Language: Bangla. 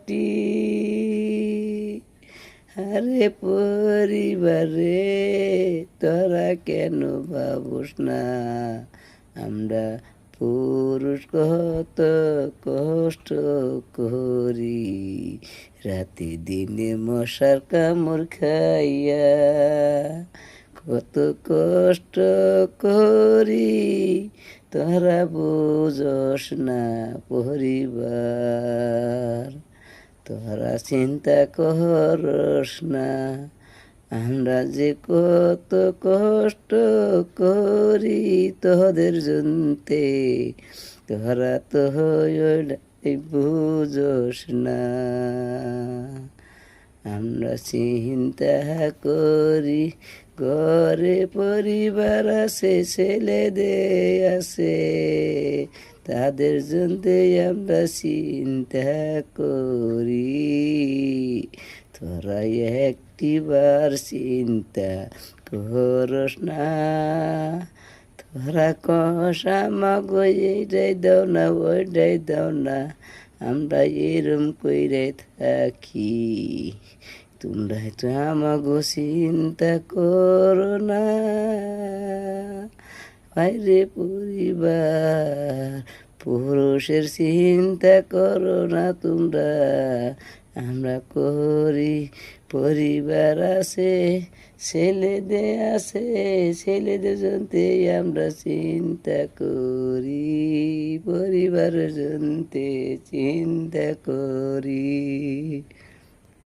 মাটি। আরে পরিবারে তোরা কেন ভাবস না আমরা পুরুষ কত কষ্ট করি, রাতে দিনে মশার কামড় খাইয়া কত কষ্ট করি, তোরা বুঝস না পরিবার, তোরা চিন্তা করস না আমরা যে কত কষ্ট করি তোদের জন্যে, তোরা তো ওইটাই বুঝস না। আমরা চিন্তা করি ঘরে পরিবার আছে, ছেলেদের আছে, তাদের জন্যে আমরা চিন্তা করি, তোরা একটিবার চিন্তা করস না। তোরা কস আমাগো এইটাই দাও না ওইটাই দাও না, আমরা এরম কইরে থাকি, তোমরা তো আমাগো চিন্তা করো না। বাইরে পরিবার পুরুষের চিন্তা করো না তোমরা, আমরা করি, পরিবার আছে, ছেলেদের আছে, ছেলেদের জন্যে আমরা চিন্তা করি, পরিবারের জন্যে চিন্তা করি।